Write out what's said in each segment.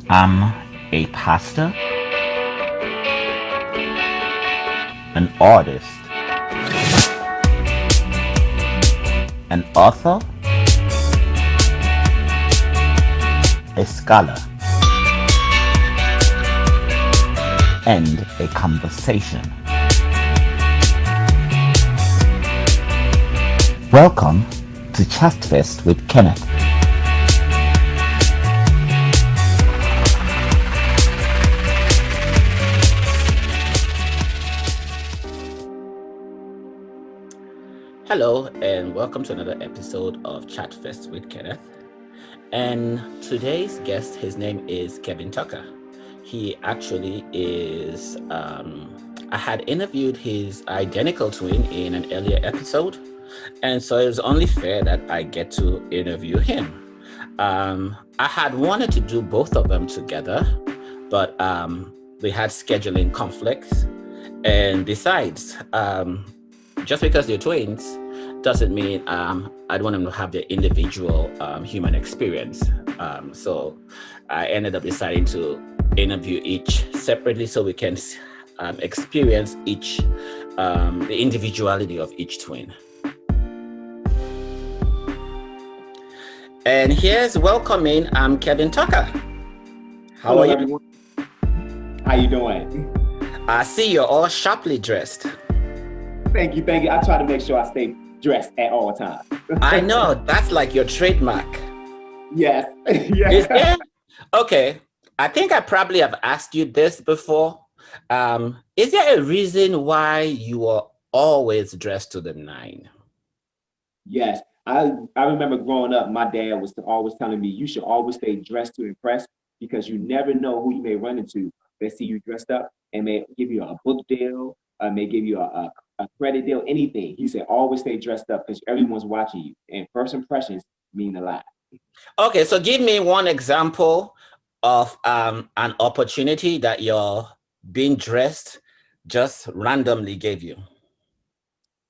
I'm a pastor, an artist, an author, a scholar, and a conversation. Welcome to Chastfest with Kenneth. Hello, and welcome to another episode of Chatfest with Kenneth. And today's guest, his name is Kevin Tucker. He actually is, I had interviewed his identical twin in an earlier episode, and so it was only fair that I get to interview him. I had wanted to do both of them together, but we had scheduling conflicts. And besides, just because they're twins doesn't mean I'd want them to have their individual human experience. So I ended up deciding to interview each separately so we can experience each, the individuality of each twin. And here's welcoming Kevin Tucker. How Hello, are you? everyone. How you doing? I see you're all sharply dressed. Thank you. I try to make sure I stay dressed at all times. I know, that's like your trademark. Yes. Is there? Okay, I think I probably have asked you this before. Is there a reason why you are always dressed to the nine? Yes. I remember growing up, my dad was always telling me you should always stay dressed to impress because you never know who you may run into. They see you dressed up and may give you a book deal, may give you a credit deal, anything. He said always stay dressed up because everyone's watching you, and first impressions mean a lot. Okay, so give me one example of an opportunity that your being dressed just randomly gave you.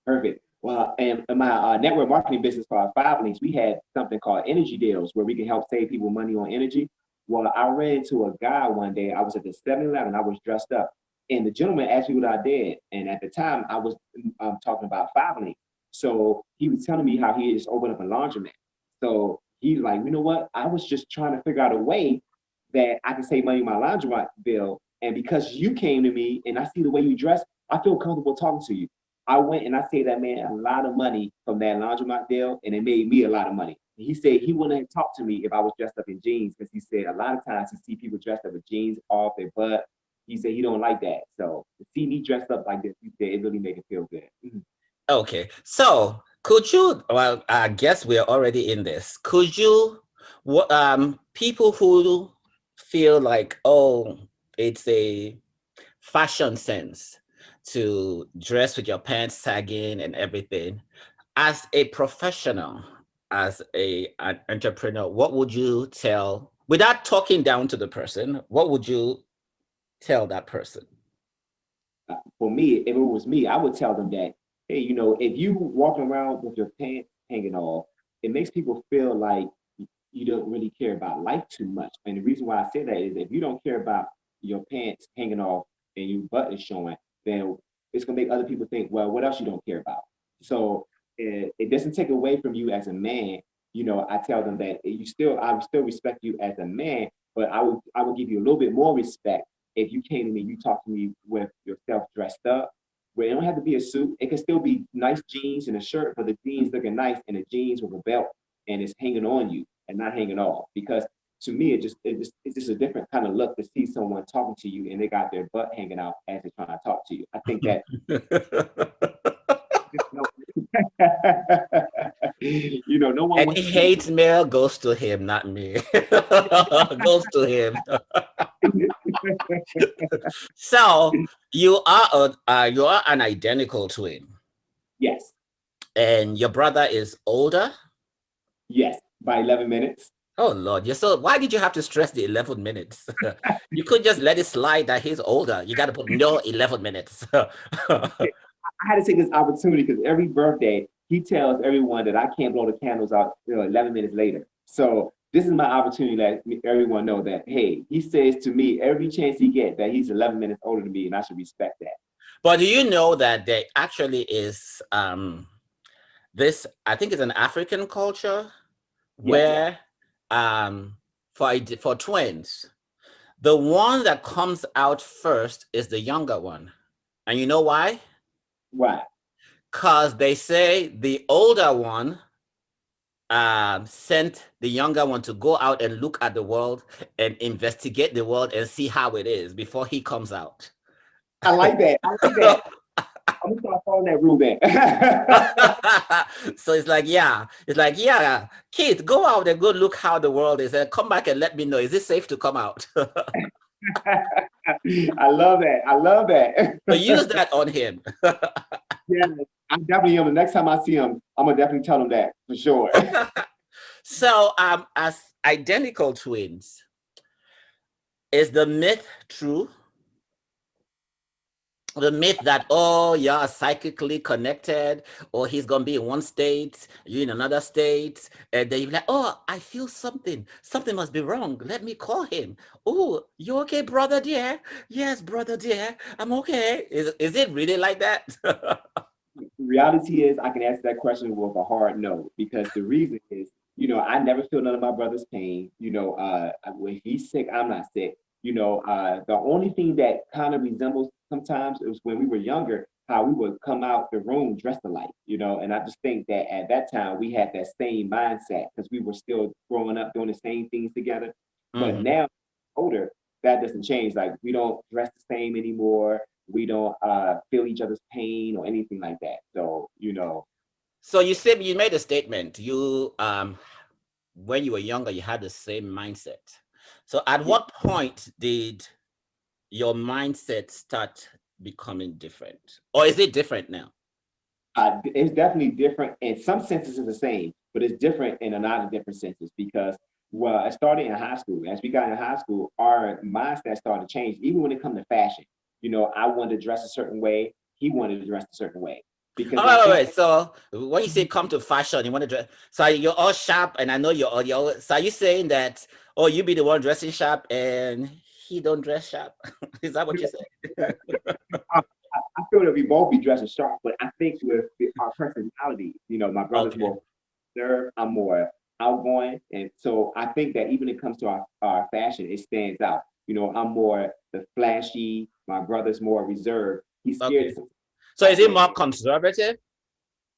Perfect. Well, and in my network marketing business called Five Links, we had something called energy deals where we can help save people money on energy. Well, I ran into a guy one day. I was at the 7-Eleven. I was dressed up. And the gentleman asked me what I did. And at the time, I was talking about Five Links. So he was telling me how he just opened up a laundromat. So he's like, you know what? I was just trying to figure out a way that I can save money on my laundromat bill. And because you came to me and I see the way you dress, I feel comfortable talking to you. I went and I saved that man a lot of money from that laundromat deal, and it made me a lot of money. He said he wouldn't have talked to me if I was dressed up in jeans because he said a lot of times he see people dressed up with jeans off their butt. He said he don't like that. So to see me dressed up like this, he said it really made it feel good. Okay, so could you, well, I guess we're already in this. Could you, people who feel like, oh, it's a fashion sense to dress with your pants sagging and everything, as a professional, as an entrepreneur, what would you tell, without talking down to the person, what would you tell that person? For me, if it was me, I would tell them that, hey, if you walking around with your pants hanging off, it makes people feel like you don't really care about life too much. And the reason why I say that is if you don't care about your pants hanging off and your butt is showing, then it's gonna make other people think, well, what else you don't care about? So it doesn't take away from you as a man. I tell them that I would still respect you as a man, but I would give you a little bit more respect if you came to me, you talk to me with yourself dressed up, where it don't have to be a suit. It can still be nice jeans and a shirt, but the jeans looking nice and the jeans with a belt and it's hanging on you and not hanging off. Because to me, it's just a different kind of look to see someone talking to you and they got their butt hanging out as they're trying to talk to you. I think that no one Any wants to see. hate mail goes to him, not me. Goes to him. So you are an identical twin, Yes, and your brother is older. yes, by 11 minutes. Oh Lord, you're so. Why did you have to stress the 11 minutes? You could just let it slide that he's older. You got to put no 11 minutes. I had to take this opportunity because every birthday he tells everyone that I can't blow the candles out 11 minutes later. So this is my opportunity to let everyone know that, hey, he says to me every chance he gets that he's 11 minutes older than me, and I should respect that. But do you know that there actually is this, I think it's an African culture Yes. where for twins, the one that comes out first is the younger one. And you know why? Why? Because they say the older one sent the younger one to go out and look at the world and investigate the world and see how it is before he comes out. I like that. I like that. I'm gonna start following that rule then. So it's like, yeah, kid, go out and go look how the world is and come back and let me know. Is it safe to come out? I love that. I love that. So use that on him. Yeah, I definitely am. The next time I see him, I'm gonna definitely tell him that for sure. So as identical twins, is the myth true? The myth that, oh, you're psychically connected, or he's gonna be in one state, you in another state, and then you're like, oh, I feel something must be wrong, let me call him. Oh, you okay, brother dear? Yes, brother dear, I'm okay. Is it really like that? Reality is, I can answer that question with a hard no, because the reason is, I never feel none of my brother's pain. When he's sick, I'm not sick. The only thing that kind of resembles sometimes is when we were younger, how we would come out the room dressed alike, and I just think that at that time we had that same mindset because we were still growing up doing the same things together. But Hmm. now, older, that doesn't change. Like, we don't dress the same anymore. We don't feel each other's pain or anything like that. So, So you said you made a statement. You when you were younger, you had the same mindset. So at yeah, what point did your mindset start becoming different? Or is it different now? it's definitely different. In some senses, it's the same, but it's different in a lot of different senses because, well, I started in high school. As we got in high school, our mindset started to change, even when it comes to fashion. I wanted to dress a certain way. He wanted to dress a certain way. Because Oh, I think, wait. So when you say come to fashion, you want to dress. So you're all sharp, and I know you're. So are you saying that? Oh, you be the one dressing sharp, and he don't dress sharp? Is that what you say? I, I feel that we both be dressing sharp, but I think with our personality, my brother's Okay. more reserved, I'm more outgoing, and so I think that even when it comes to our fashion, it stands out. I'm more the flashy. My brother's more reserved. He's scared Okay. to So is out it there. more conservative?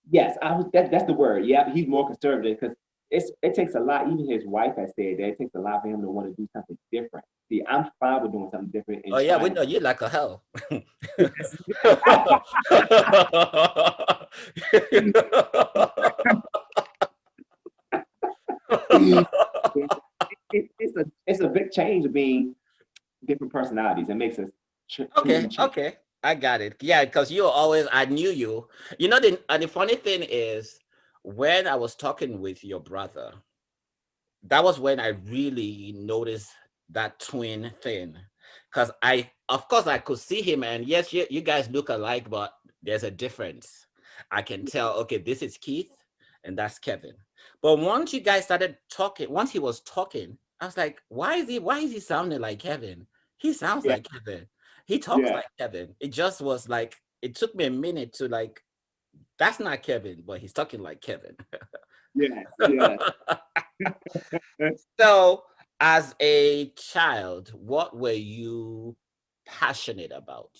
Yes, that's the word. Yeah, he's more conservative because it takes a lot. Even his wife has said that it takes a lot for him to want to do something different. See, I'm fine with doing something different Oh and yeah, we trying know you like a hell. to. It's a big change of being different personalities. It makes us Okay, truly change. okay. I got it. Yeah, because you always, I knew you. You know, the funny thing is, when I was talking with your brother, that was when I really noticed that twin thing. Because of course, I could see him, and yes, you guys look alike, but there's a difference. I can tell, okay, this is Keith, and that's Kevin. But once you guys started talking, once he was talking, I was like, why is he sounding like Kevin? He sounds Yeah, like Kevin. He talks yeah, like Kevin. It just was like, it took me a minute to like, that's not Kevin, but he's talking like Kevin. yes, yes. So, as a child, what were you passionate about?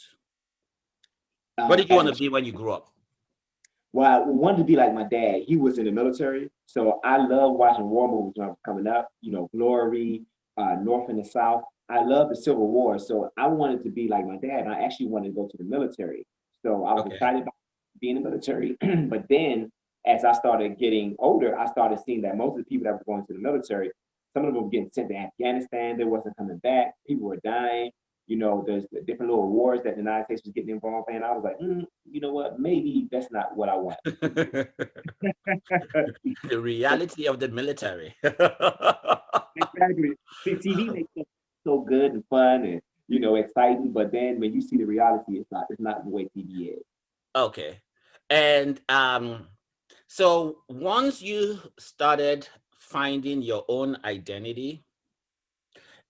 What did you As want a to be when you grew up? Well, I wanted to be like my dad. He was in the military, so I love watching war movies when I was coming up. Glory, North and the South. I love the Civil War, so I wanted to be like my dad. And I actually wanted to go to the military, so I was Okay. excited about being in the military. But then, as I started getting older, I started seeing that most of the people that were going to the military, some of them were getting sent to Afghanistan. They wasn't coming back. People were dying. There's the different little wars that the United States was getting involved in. I was like, you know what? Maybe that's not what I want. The reality of the military. Exactly. See, TV makes it so good and fun and exciting, but then when you see the reality, it's not the way TV is. Okay. And so once you started finding your own identity,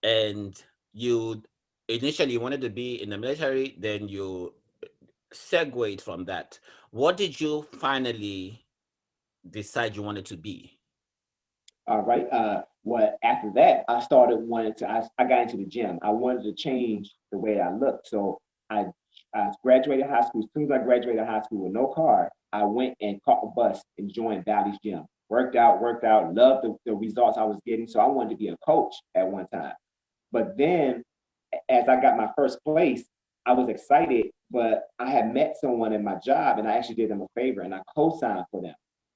and you initially wanted to be in the military, then you segued from that. What did you finally decide you wanted to be? All right. What after that, I started wanting to. I got into the gym. I wanted to change the way I looked. So I I graduated high school. As soon as I graduated high school with no car, I went and caught a bus and joined Valley's gym. Worked out, loved the results I was getting. So I wanted to be a coach at one time. But then, as I got my first place, I was excited. But I had met someone in my job, and I actually did them a favor, and I co-signed for them.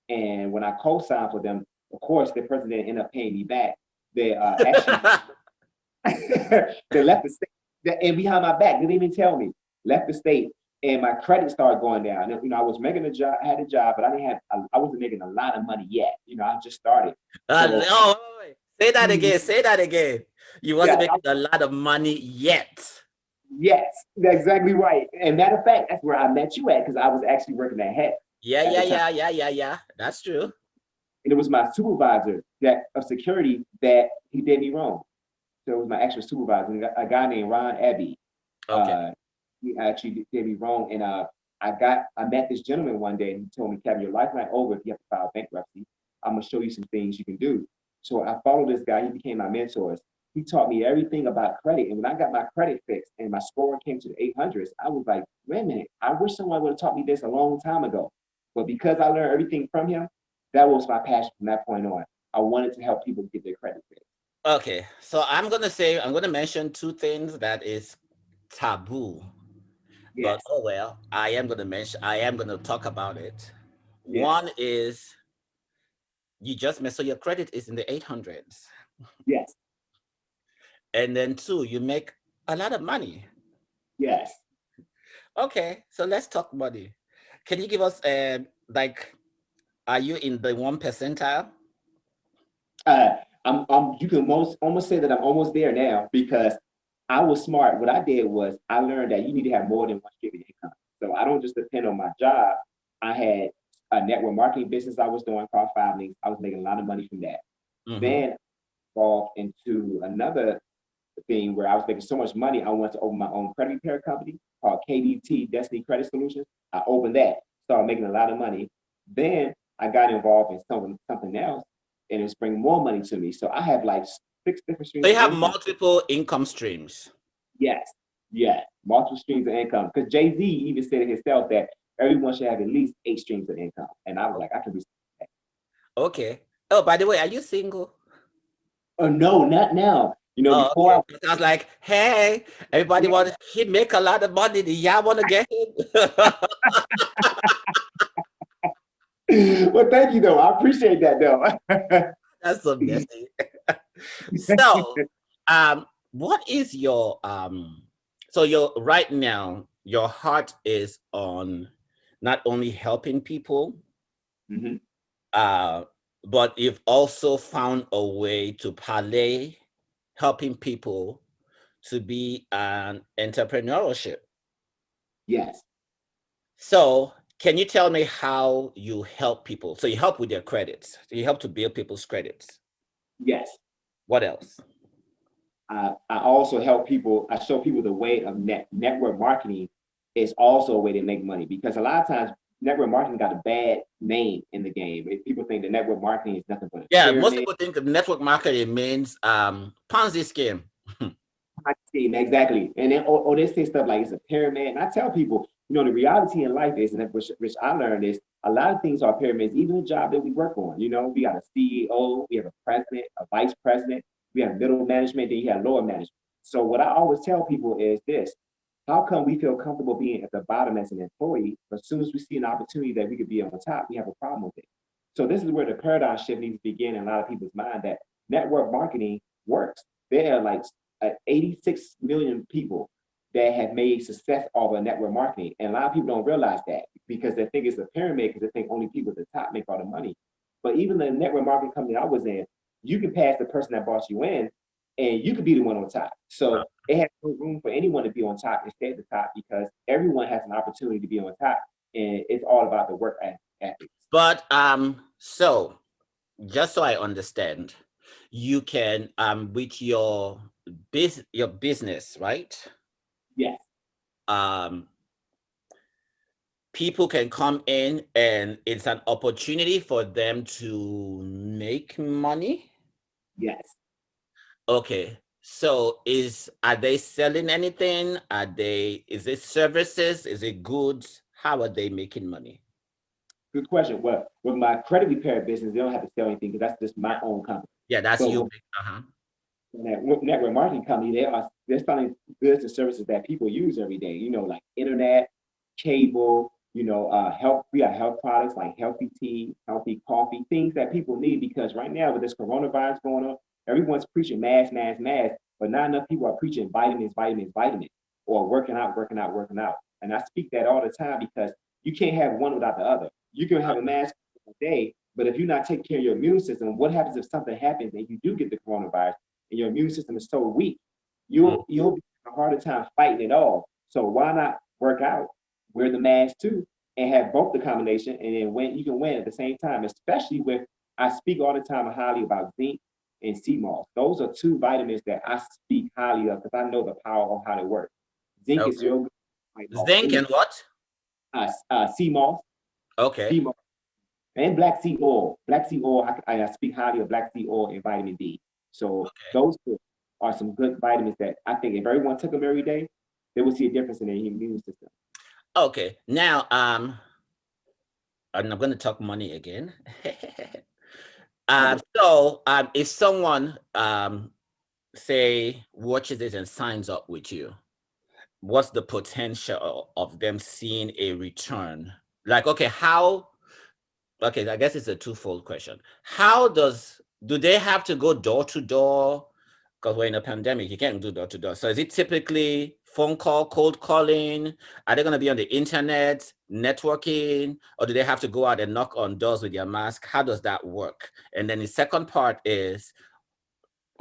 And when I co-signed for them, of course, the person didn't end up paying me back. They actually they left the state and behind my back. Didn't even tell me. Left the state, and my credit started going down. And, I was making a job. I had a job, but I wasn't making a lot of money yet. I just started. So Oh, wait. Say that mm, again. Say that again. You wasn't yeah, making a lot of money yet. yes, that's exactly right. And matter of fact, that's where I met you at because I was actually working at Heck Yeah, at yeah, the time. yeah, yeah, yeah, yeah. That's true. And it was my supervisor that of security that he did me wrong. So it was my actual supervisor, a guy named Ron Abbey. Okay. Uh, he actually did me wrong, and I met this gentleman one day, and he told me, "Kevin, your life not over if you have to file bankruptcy. I'm gonna show you some things you can do." So I followed this guy. He became my mentor. He taught me everything about credit, and when I got my credit fixed and my score came to the 800s, I was like, "Wait a minute! I wish someone would have taught me this a long time ago." But because I learned everything from him, that was my passion from that point on. I wanted to help people get their credit fixed. Okay. So I'm gonna mention two things that is taboo. But Yes, oh well, I am gonna talk about it. yes, One is you just mess so your credit is in the 800s. yes, And then two, you make a lot of money. yes. Okay, so let's talk money. Can you give us like, are you in the 1 percentile? Uh, you can almost say that I'm almost there now because I was smart. What I did was I learned that you need to have more than one stream of income. So I don't just depend on my job. I had a network marketing business I was doing called Five Links. I was making a lot of money from that. Mm-hmm. Then evolved into another thing where I was making so much money, I wanted to open my own credit repair company called KDT Destiny Credit Solutions. I opened that, started making a lot of money. Then I got involved in something else, and it was bringing more money to me. So I have like six different So streams you of have income. multiple income streams. Yes, yes, multiple streams of income. Because Jay Z even said it himself that everyone should have at least 8 streams of income, and I was like, I can be. Okay. Oh, by the way, are you single? Oh no, not now. Oh, Before okay. 'Cause I was like, hey, everybody yeah. want he make a lot of money. Do y'all want to get him? Well, thank you though. I appreciate that though. That's so messy. So, what is your so your right now, your heart is on not only helping people, Mhm. uh, but you've also found a way to parlay helping people to be an entrepreneurship. Yes, So, can you tell me how you help people? So you help with their credits. So you help to build people's credits. yes. What else? I also help people. I show people the way of network marketing is also a way to make money because a lot of times network marketing got a bad name in the game. If people think that network marketing is nothing but a Yeah, most pyramid people think of network marketing means Ponzi scheme. scheme, exactly. And then or they say stuff like it's a pyramid. And I tell people, the reality in life is, and which I learned is a lot of things are pyramids. Even the job that we work on, we got a CEO, we have a president, a vice president, we have middle management, then you have lower management. So what I always tell people is this: how come we feel comfortable being at the bottom as an employee, but as soon as we see an opportunity that we could be on the top, we have a problem with it. So this is where the paradigm shift needs to begin in a lot of people's mind that network marketing works. There are like 86 million people that have made success of a network marketing. And a lot of people don't realize that because they think it's a pyramid because they think only people at the top make all the money. But even the network marketing company I was in, you can pass the person that brought you in and you could be the one on top. So it has no room for anyone to be on top and stay at the top because everyone has an opportunity to be on top. And it's all about the work ethics. But so just so I understand, you can with your business, right? Yes, Um, people can come in and it's an opportunity for them to make money. yes. Okay. So are they selling anything? Is it services? Is it goods? How are they making money? Good question. Well, with my credit repair business, they don't have to sell anything because that's just my own company. Yeah, that's But you. with Uh-huh. that network marketing company, they're selling goods and services that people use every day. You know, like internet, cable. You know, health. We have health products like healthy tea, healthy coffee, things that people need because right now with this coronavirus going on, everyone's preaching mask, mask, mask, but not enough people are preaching vitamins, vitamins, vitamins, or working out, working out, working out. And I speak that all the time because you can't have one without the other. You can have a mask a day, but if you're not taking care of your immune system, what happens if something happens and you do get the coronavirus? And your immune system is so weak, Mm. you'll be having a harder time fighting it all. So why not work out, wear the mask too, and have both the combination, and then win. You can win at the same time. Especially with I speak all the time highly about zinc and sea moss. Those are two vitamins that I speak highly of because I know the power of how they work. Zinc is Okay. real good, like off Zinc any and what? sea moss, Okay. sea moss, and black sea oil. Black sea oil, I speak highly of black sea oil and vitamin D. So Okay. those two are some good vitamins that I think if everyone took them every day, they would see a difference in their immune system. Okay. Now, and I'm going to talk money again. Love it. If someone, say, watches this and signs up with you, what's the potential of them seeing a return? Like, okay, okay, I guess it's a twofold question. Do they have to go door to door? Because we're in a pandemic, you can't do door to door. So is it typically phone call, cold calling? Are they going to be on the internet, networking, or do they have to go out and knock on doors with their mask? How does that work? And then the second part is,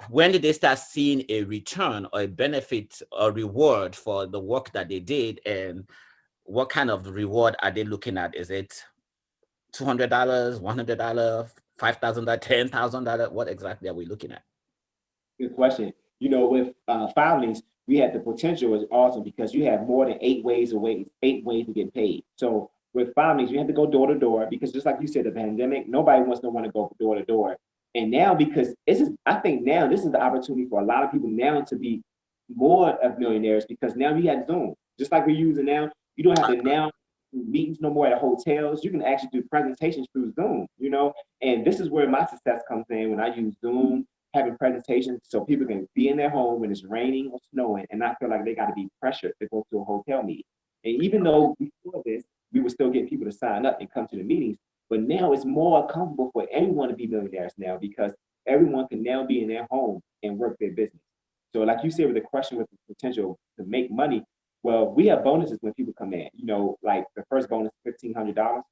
when did they start seeing a return or a benefit or reward for the work that they did? And what kind of reward are they looking at? Is it $200, $100, $5,000, $10,000? What exactly are we looking at? Good question. You know, with filings, we had the potential is awesome because you have more than 8 ways to get paid. So with filings, you have to go door to door because just like you said, the pandemic, nobody wants to want to go door to door. And now because I think now this is the opportunity for a lot of people now to be more of millionaires because now we got Zoom. Just like we're using now, you don't have to now do meetings no more at hotels. You can actually do presentations through Zoom, you know? And this is where my success comes in when I use Zoom having presentations so people can be in their home when it's raining or snowing and not feel like they got to be pressured to go to a hotel meeting. And even though before this, we would still get people to sign up and come to the meetings, but now it's more comfortable for everyone to be millionaires now because everyone can now be in their home and work their business. So, like you said, with the question with the potential to make money, well, we have bonuses when people come in. You know, like the first bonus, $1,500.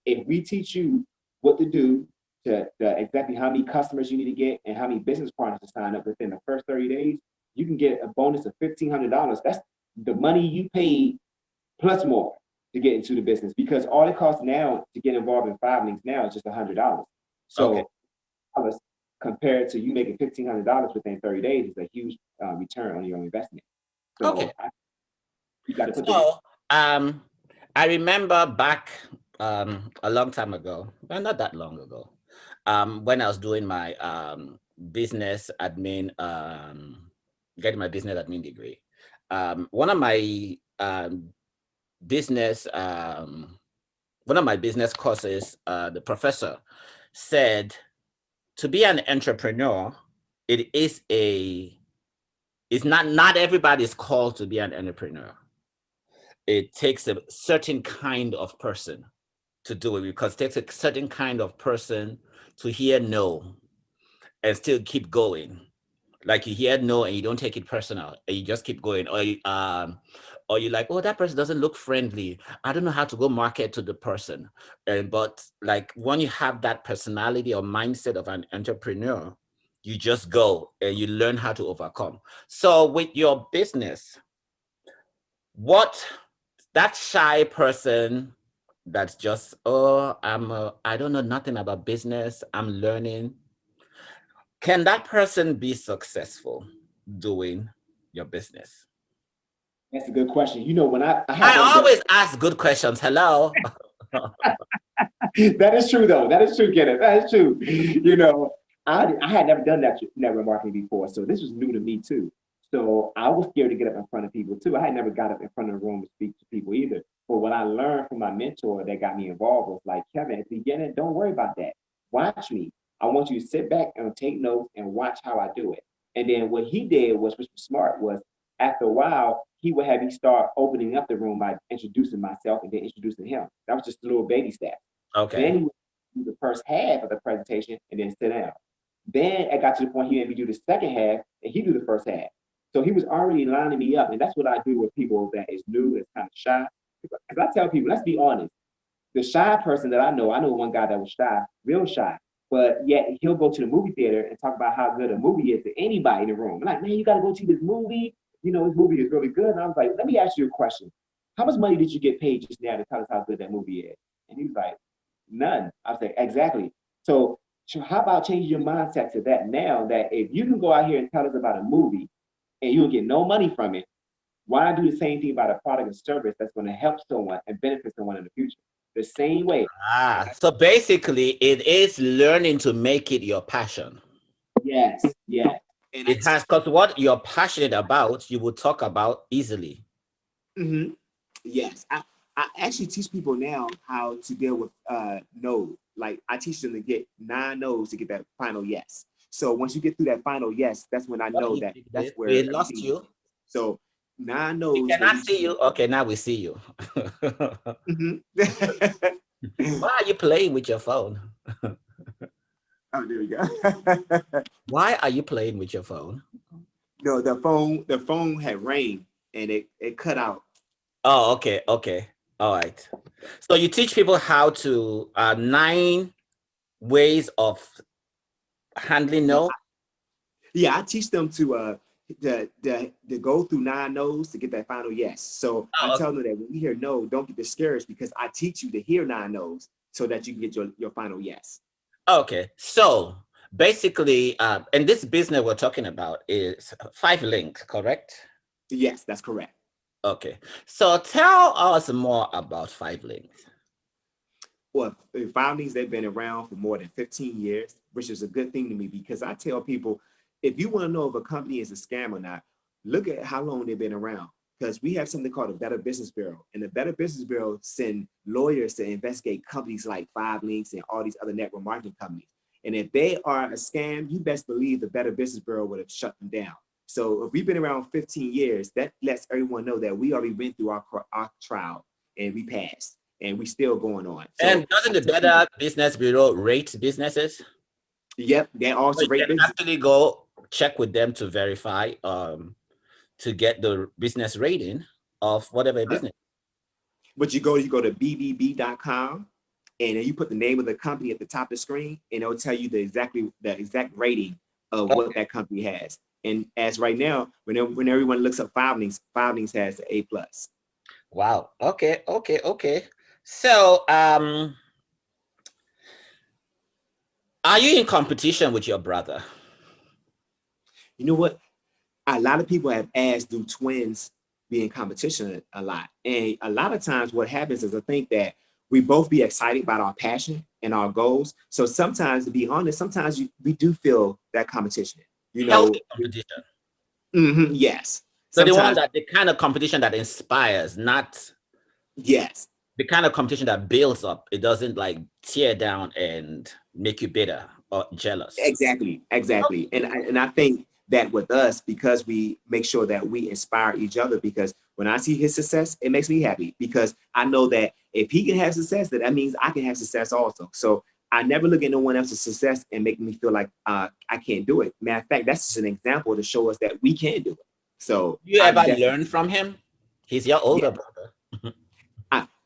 If we teach you what to do to exactly how many customers you need to get and how many business partners to sign up within the first 30 days, you can get a bonus of $1,500. That's the money you paid plus more to get into the business because all it costs now to get involved in five links now is just $100. Okay. So dollars compared to you making $1,500 within 30 days is a huge return on your investment. Okay. You got to put the So, um, I remember back a long time ago, well, not that long ago, when I was doing my business admin, getting my business admin degree. One of my business one of my business courses, the professor said to be an entrepreneur, it is a it's not everybody is called to be an entrepreneur. It takes a certain kind of person to do it because it takes a certain kind of person to hear no and still keep going. Like you hear no and you don't take it personal and you just keep going, or you're like, oh, that person doesn't look friendly. I don't know how to go market to the person. And but like when you have that personality or mindset of an entrepreneur, you just go and you learn how to overcome. So with your business, what that shy person that's just, oh, I don't know nothing about business, I'm learning. Can that person be successful doing your business? That's a good question. You know, when I had I never done always ask good questions. Hello. that is true though. That is true, Kenneth. That is true. You know, I had never done that network marketing before, so this was new to me too. So I was scared to get up in front of people too. I had never got up in front of a room to speak to people either. But what I learned from my mentor that got me involved was like, Kevin, at the beginning, don't worry about that. Watch me. I want you to sit back and take notes and watch how I do it. And then what he did was, which was smart, was after a while, he would have me start opening up the room by introducing myself and then introducing him. That was just a little baby step. Then Okay. he would do the first half of the presentation and then sit down. Then it got to the point he made me do the second half and he do the first half. So he was already lining me up. And that's what I do with people that is new, is kind of shy. Because I tell people, let's be honest, the shy person that I know one guy that was shy, real shy, but yet he'll go to the movie theater and talk about how good a movie is to anybody in the room. I'm like, man, you got to go see this movie. You know, this movie is really good. And I was like, let me ask you a question. How much money did you get paid just now to tell us how good that movie is? And he was like, none. I was like, exactly. So how about changing your mindset to that now that if you can go out here and tell us about a movie and you'll get no money from it, why not do the same thing about a product or service that's going to help someone and benefit someone in the future? The same way. So basically, it is learning to make it your passion. Yes, yes. And I It has, because what you're passionate about, you will talk about easily. hmm yes, I actually teach people now how to deal with no. Like I teach them to get 9 no's to get that final yes. So once you get through that final yes, that's when I What know you that did that's this? We where lost everything. you. So 9 no's We will cannot lead see to. you. Okay, now we see you. Mhm. Why are you playing with your phone? Oh, there we go. Why are you playing with your phone? No, the phone had rain and it cut out. Oh, okay, okay. All right. So you teach people how to 9 ways of handling Yeah, no. yeah, I teach them to go through 9 no's to get that final yes. So I Oh, tell them that when you hear no, don't get discouraged because I teach you to hear 9 no's so that you can get your final yes. okay. So basically, and this business we're talking about is 5 links, correct? Yes, that's correct. Okay. So tell us more about 5 links. Well, foundings, they've been around for more than 15 years, which is a good thing to me because I tell people, if you want to know if a company is a scam or not, look at how long they've been around. Because we have something called the Better Business Bureau, and the Better Business Bureau send lawyers to investigate companies like Five Links and all these other network marketing companies. And if they are a scam, you best believe the Better Business Bureau would have shut them down. So if we've been around 15 years, that lets everyone know that we already went through our trial and we passed and we still going on. And So doesn't I the tell people, Better Business Bureau rate businesses? yep, they So also you rate can business. actually go check with them to verify, to get the business rating of whatever business. But you go to bbb.com and then you put the name of the company at the top of the screen and it'll tell you the exact rating of what that company has. And as right now, when everyone looks up Five Links has the A plus. Wow. Okay. Okay. Okay. So, are you in competition with your brother? You know what? A lot of people have asked, do twins be in competition a lot? And a lot of times what happens is I think that we both be excited about our passion and our goals. So sometimes, to be honest, sometimes we do feel that competition. You know, Healthy competition. yes. So the one Sometimes, that the kind of competition that inspires, not yes. the kind of competition that builds up. It doesn't like tear down and make you bitter or jealous. Exactly, exactly. And I think that with us, because we make sure that we inspire each other, because when I see his success, it makes me happy because I know that if he can have success, that means I can have success also. So I never look at no one else's success and make me feel like I can't do it. Matter of fact, that's just an example to show us that we can do it. So You I ever definitely, learn from him? He's your yeah, older brother.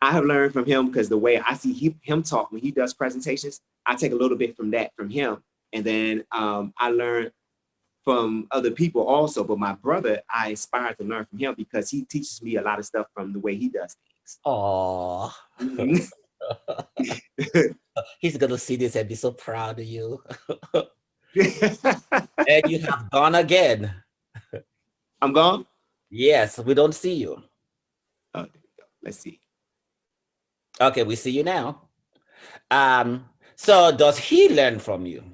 I have learned from him because the way I see him talk when he does presentations, I take a little bit from that from him. And then I learn from other people also. But my brother, I inspire to learn from him because he teaches me a lot of stuff from the way he does things. Oh, Mhm. He's gonna see this and be so proud of you. And you have gone again. I'm gone. Yes, we don't see you. Oh, there we go. Let's see. Okay, we see you now. So does he learn from you?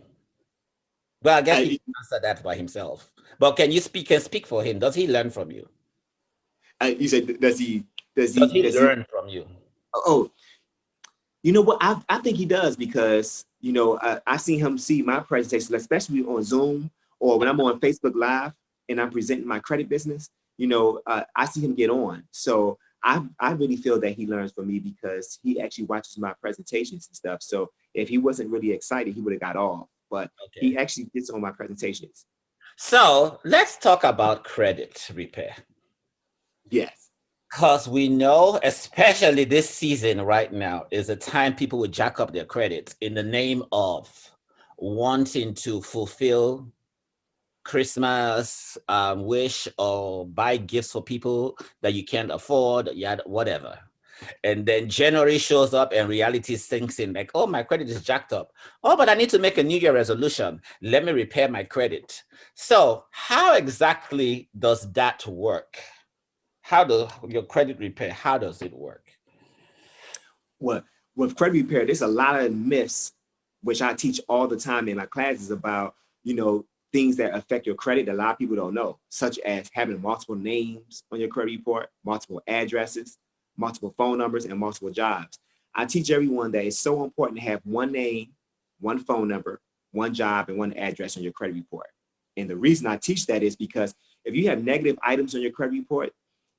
Well, I guess he I, can answer that by himself. But can speak for him? Does he learn from you? you said, does he? Does Does he? he Does he? learn from you? Oh, you know what? I think he does because I see him see my presentation, especially on Zoom or when I'm on Facebook Live and I'm presenting my credit business. I see him get on. So I really feel that he learns from me because he actually watches my presentations and stuff. So if he wasn't really excited, he would have got off. But he Okay. actually gets on my presentations. So let's talk about credit repair. Yes. Because we know, especially this season right now, is a time people will jack up their credit in the name of wanting to fulfill Christmas wish or buy gifts for people that you can't afford, yeah, whatever. And then January shows up and reality sinks in like, oh, my credit is jacked up. Oh, but I need to make a New Year resolution. Let me repair my credit. So, how exactly does that work? How does your credit repair? How does it work? What with credit repair, there's a lot of myths which I teach all the time in my classes about, things that affect your credit that a lot of people don't know, such as having multiple names on your credit report, multiple addresses, multiple phone numbers, and multiple jobs. I teach everyone that it's so important to have one name, one phone number, one job, and one address on your credit report. And the reason I teach that is because if you have negative items on your credit report,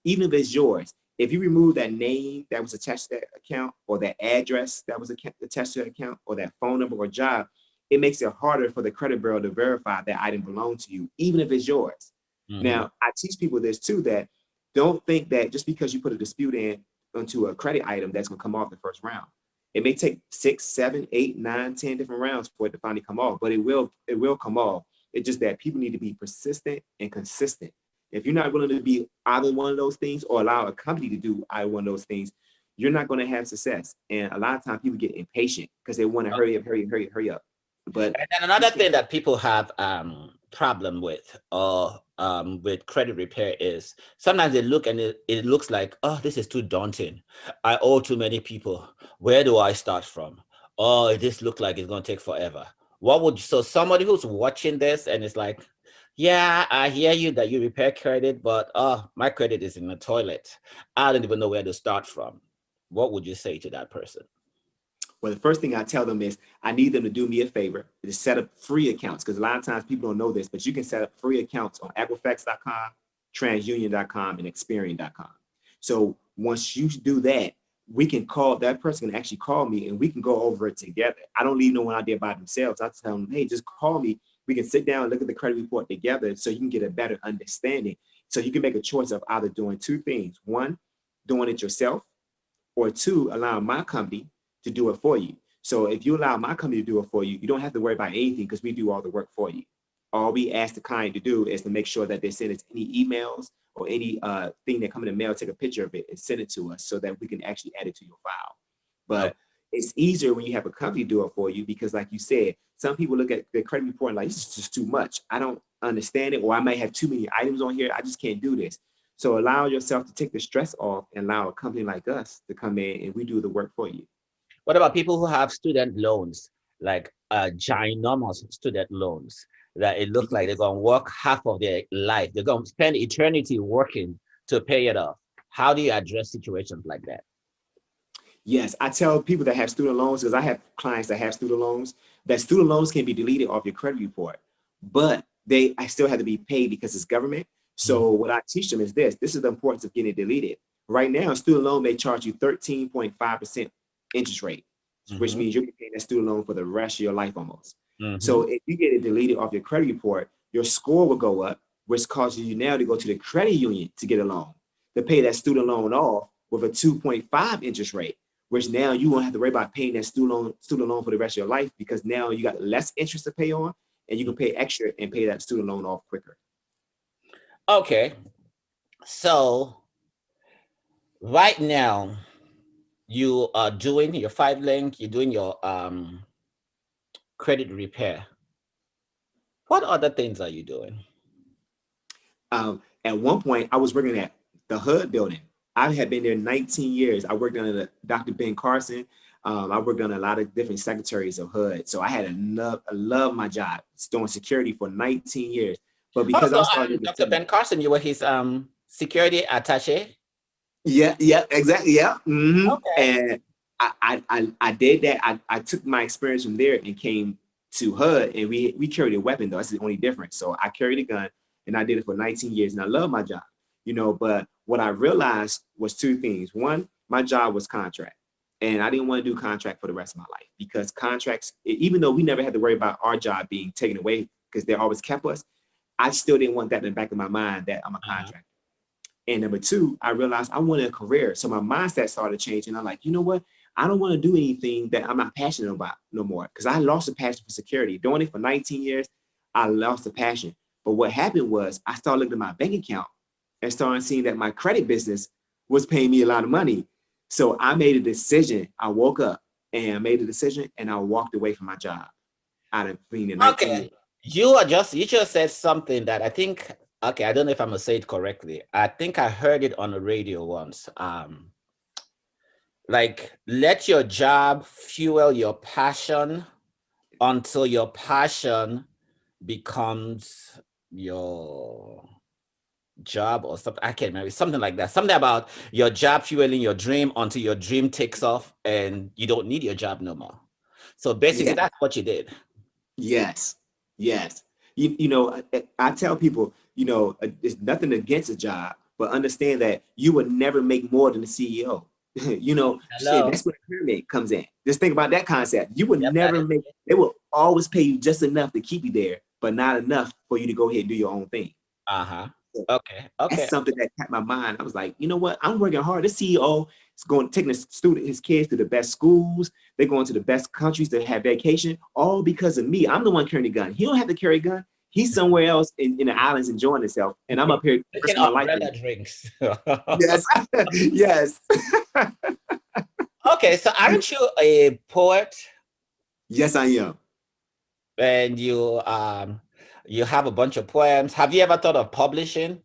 even if it's yours, if you remove that name that was attached to that account or that address that was attached to that account or that phone number or job, it makes it harder for the credit bureau to verify that item belongs to you, even if it's yours. Mhm. Now, I teach people this too, that don't think that just because you put a dispute in onto a credit item, that's going to come off the first round. It may take 6, 7, 8, 9, 10 different rounds for it to finally come off, but it will come off. It's just that people need to be persistent and consistent. If you're not willing to be either one of those things or allow a company to do either one of those things, you're not going to have success. And a lot of times people get impatient because they want to hurry up, hurry up, hurry up, hurry up. But And then you another can't. thing that people have problem with credit repair is sometimes they look and it looks like, oh, this is too daunting. I owe too many people. Where do I start from? Oh, this looks like it's going to take forever. So somebody who's watching this and is like, yeah, I hear you that you repair credit, but oh, my credit is in the toilet. I don't even know where to start from. What would you say to that person? Well, the first thing I tell them is I need them to do me a favor to set up free accounts because a lot of times people don't know this, but you can set up free accounts on Equifax.com, TransUnion.com, and Experian.com. So once you do that, we can call that person can actually call me and we can go over it together. I don't leave no one out there by themselves. I tell them, hey, just call me. We can sit down and look at the credit report together so you can get a better understanding. So you can make a choice of either doing two things. One, doing it yourself, or two, allowing my company to do it for you. So if you allow my company to do it for you, you don't have to worry about anything because we do all the work for you. All we ask the client to do is to make sure that they send us any emails or any thing that come in the mail, take a picture of it and send it to us so that we can actually add it to your file. Oh, But it's easier when you have a company do it for you because, like you said, some people look at their credit report and like, this is just too much. I don't understand it, or I might have too many items on here. I just can't do this. So allow yourself to take the stress off and allow a company like us to come in and we do the work for you. what about people who have student loans, like ginormous student loans, that it looks like they're going to work half of their life? They're going to spend eternity working to pay it off. How do you address situations like that? Yes, I tell people that have student loans, because I have clients that have student loans, that student loans can be deleted off your credit report, but I still have to be paid because it's government. Mhm. So what I teach them is this. This is the importance of getting it deleted. Right now, a student loan may charge you 13.5% interest rate, which Mhm. means you'll be paying that student loan for the rest of your life almost. So Mhm. if you get it deleted off your credit report, your score will go up, which causes you now to go to the credit union to get a loan, to pay that student loan off with a 2.5 interest rate, which now you won't have to worry about paying that student loan for the rest of your life because now you got less interest to pay on and you can pay extra and pay that student loan off quicker. Okay, so right now you are doing your 5 link, you're doing your credit repair. What other things are you doing? At one point, I was working at the HUD building. I had been there 19 years. I worked under Dr. Ben Carson. I worked on a lot of different secretaries of HUD. So I love my job. It's doing security for 19 years. But because Also, I started to Dr. Ben Carson, you were his security attaché. yeah, yeah, exactly. Yeah. Okay. And I did that. I took my experience from there and came to HUD, and we carried a weapon though. That's the only difference. So I carried a gun and I did it for 19 years and I love my job, but what I realized was two things. One, my job was contract. And I didn't want to do contract for the rest of my life because contracts, even though we never had to worry about our job being taken away because they always kept us, I still didn't want that in the back of my mind that I'm a Uh-huh. contractor. And number two, I realized I wanted a career. So my mindset started changing. I'm like, you know what? I don't want to do anything that I'm not passionate about no more. Because I lost the passion for security. Doing it for 19 years, I lost the passion. But what happened was I started looking at my bank account and started seeing that my credit business was paying me a lot of money. So I made a decision. I woke up and I made a decision and I walked away from my job out of being in 19 years. Okay. You just said something that I think, okay, I don't know if I'm gonna say it correctly. I think I heard it on the radio once. Like let your job fuel your passion until your passion becomes your job or something. I can't remember. Something like that. Something about your job fueling your dream until your dream takes off and you don't need your job no more. So basically Yeah. that's what you did. Yes, yes. I tell people, it's nothing against a job, but understand that you would never make more than the CEO. Shit, Hello. that's where the pyramid comes in. Just think about that concept. You would Yep, that never is make, it. they will always pay you just enough to keep you there, but not enough for you to go ahead and do your own thing. Uh-huh. So Okay. that's Okay. something that kept my mind. I was like, you know what? I'm working hard. This CEO is going taking his kids to the best schools. They're going to the best countries to have vacation, all because of me. I'm the one carrying a gun. He don't have to carry a gun. He's somewhere else in the islands enjoying himself, and I'm up here Taking risking my life for umbrella him. drinks. Yes, yes, Okay, so aren't you a poet yes, I am. and you have a bunch of poems? Have you ever thought of publishing?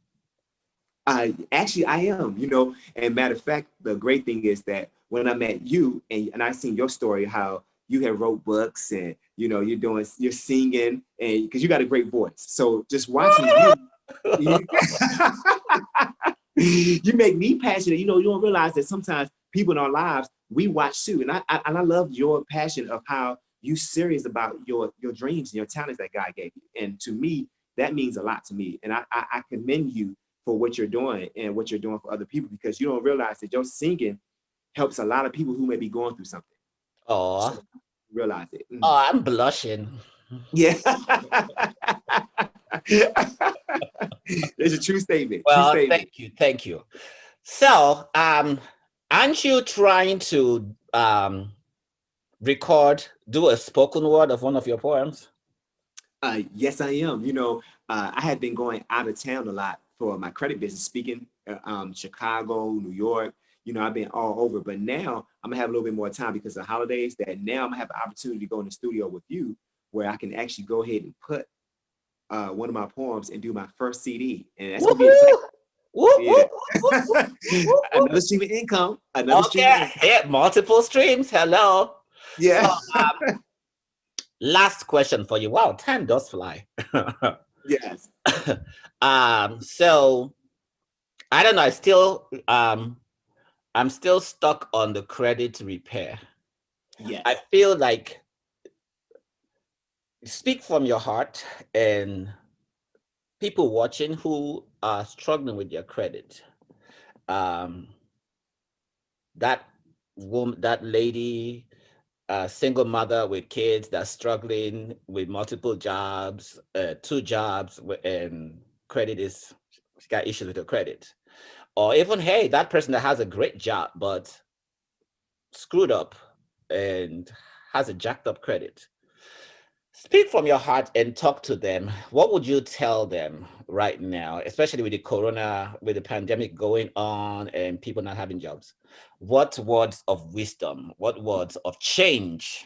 I am. And matter of fact, the great thing is that when I met you and I seen your story, how you have wrote books and you're singing and because you got a great voice. So just watching you, you make me passionate. You don't realize that sometimes people in our lives we watch too, and I love your passion of how you serious about your dreams and your talents that God gave you. And to me, that means a lot to me. And I commend you for what you're doing and what you're doing for other people because you don't realize that your singing helps a lot of people who may be going through something. Oh, So realize it. oh, I'm blushing. Yeah. It's a true statement. True Well, statement. thank you, thank you. So, aren't you trying to do a spoken word of one of your poems? Yes, I am. I had been going out of town a lot for my credit business, speaking Chicago, New York. I've been all over, but now I'm gonna have a little bit more time because of holidays. That now I'm gonna have the opportunity to go in the studio with you, where I can actually go ahead and put one of my poems and do my first CD, and that's gonna be exciting. Woohoo! Whoop, Yeah, whoop, whoop, whoop, whoop, whoop. another stream of income. Another stream of Okay, income. yeah, multiple streams. Hello. So, Yeah. last question for you. Wow, time does fly. Yes. So I don't know. I'm still stuck on the credit repair. I Yes. feel like speak from your heart and people watching who are struggling with their credit. Um, that that lady, single mother with kids that's struggling with multiple jobs, 2 jobs, and credit is she got issues with her credit. Or even hey, that person that has a great job but screwed up and has a jacked up credit. Speak from your heart and talk to them. What would you tell them right now, especially with with the pandemic going on and people not having jobs? What words of wisdom, what words of change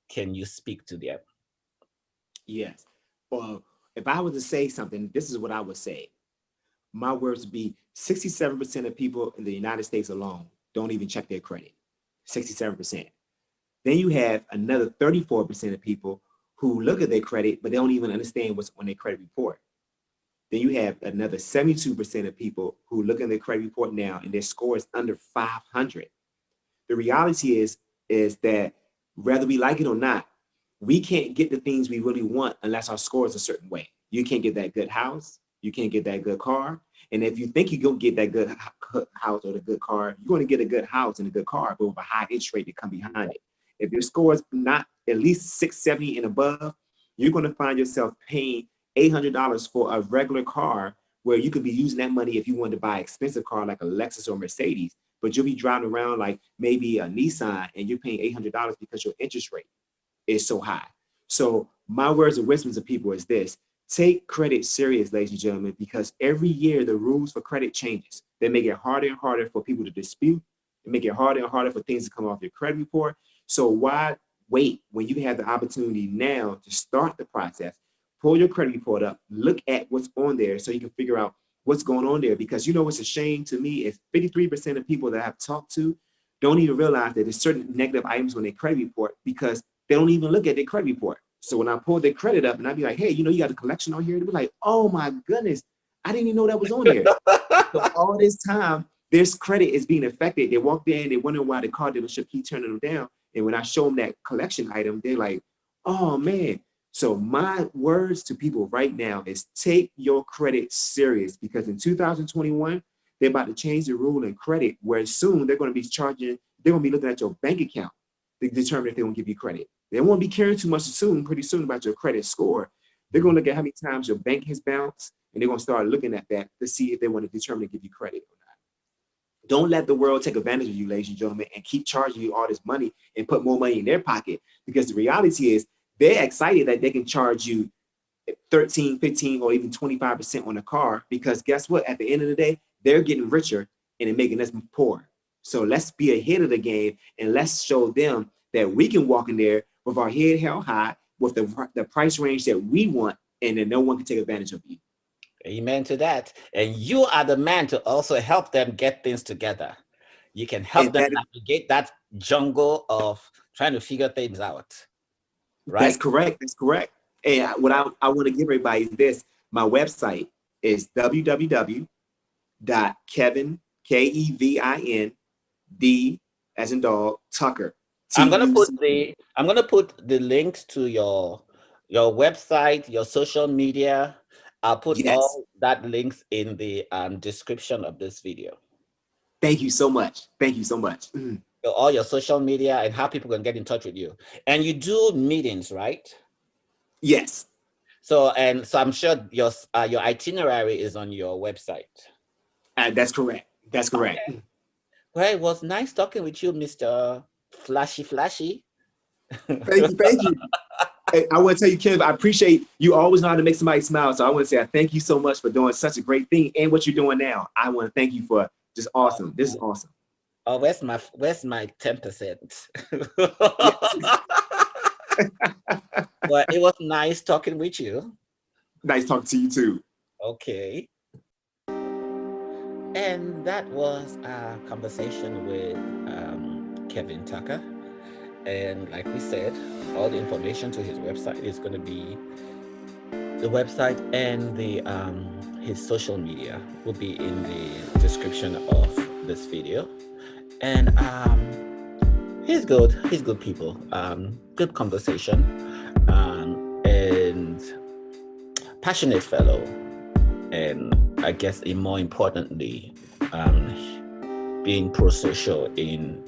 can you speak to them? Yes. Well, if I was to say something, this is what I would say. My words would be 67% of people in the United States alone don't even check their credit. 67%. Then you have another 34% of people who look at their credit, but they don't even understand what's on their credit report. Then you have another 72% of people who look at their credit report now and their score is under 500. The reality is that whether we like it or not, we can't get the things we really want unless our score is a certain way. You can't get that good house, you can't get that good car, and if you think you're gonna get that good house or the good car, you're gonna get a good house and a good car, but with a high interest rate to come behind it. If your score is not at least 670 and above, you're gonna find yourself paying $800 for a regular car where you could be using that money if you wanted to buy an expensive car like a Lexus or Mercedes, but you'll be driving around like maybe a Nissan and you're paying $800 because your interest rate is so high. So my words of wisdom to people is this: take credit serious, ladies and gentlemen, because every year the rules for credit changes. They make it harder and harder for people to dispute. They make it harder and harder for things to come off your credit report. So why wait when you have the opportunity now to start the process? Pull your credit report up, look at what's on there so you can figure out what's going on there. Because you know what's a shame to me is 53% of people that I've talked to don't even realize that there's certain negative items on their credit report because they don't even look at their credit report. So when I pull their credit up and I'd be like, hey, you got a collection on here, they'd be like, oh my goodness, I didn't even know that was on there. So all this time, their credit is being affected. They walk in, they wonder why the car dealership keep turning them down. And when I show them that collection item, they're like, oh man. So my words to people right now is take your credit serious, because in 2021, they're about to change the rule in credit where soon they're going to be they're going to be looking at your bank account to determine if they won't give you credit. They won't be caring too much pretty soon about your credit score. They're going to look at how many times your bank has bounced, and they're going to start looking at that to see if they want to determine to give you credit or not. Don't let the world take advantage of you, ladies and gentlemen, and keep charging you all this money and put more money in their pocket, because the reality is they're excited that they can charge you 13, 15, or even 25% on a car, because guess what? At the end of the day, they're getting richer and they're making us poor. So let's be ahead of the game and let's show them that we can walk in there with our head held high with the price range that we want, and then no one can take advantage of you. Amen to that. And you are the man to also help them get things together. You can help And them navigate that jungle of trying to figure things out, that's right? correct. That's correct. And what I want to give everybody is this. My website is www.kevin, KEVIN, D as in dog, Tucker, TUC. I'm gonna put the links to your website, your social media. I'll put Yes. all that links in the description of this video. Thank you so much. Thank you so much. Mhm. So all your social media and how people can get in touch with you. And you do meetings, right? Yes. So I'm sure your itinerary is on your website. That's correct. That's correct. Okay. Well, it was nice talking with you, Mr. Flashy Flashy. Thank you. Thank you. Hey, I want to tell you, Kenneth, I appreciate you always know how to make somebody smile. So I want to say I thank you so much for doing such a great thing and what you're doing now. I want to thank you for just awesome. This is awesome. Oh, where's my 10%? Yes. Well, it was nice talking with you. Nice talking to you too. Okay. And that was a conversation with Kevin Tucker. And like we said, all the information to his website is going to be the website, and the his social media will be in the description of this video. And he's good. He's good people. Good conversation. And passionate fellow. And I guess more importantly, being pro-social in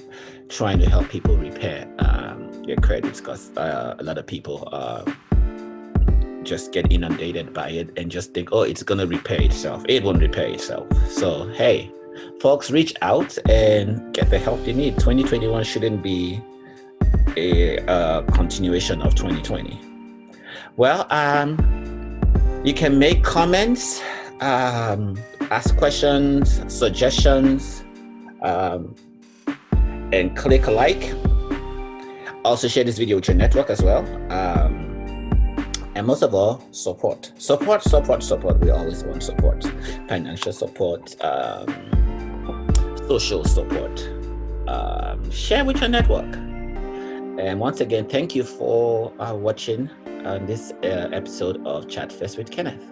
trying to help people repair their credits, because a lot of people just get inundated by it and just think, oh, it's gonna repair itself. It won't repair itself. So hey, folks, reach out and get the help you need. 2021 shouldn't be a continuation of 2020. Well, you can make comments, ask questions, suggestions, um, and click like. Also share this video with your network as well. And most of all, support. We always want support. Financial support, social support. Share with your network. And once again, thank you for watching this episode of Chat Fest with Kenneth.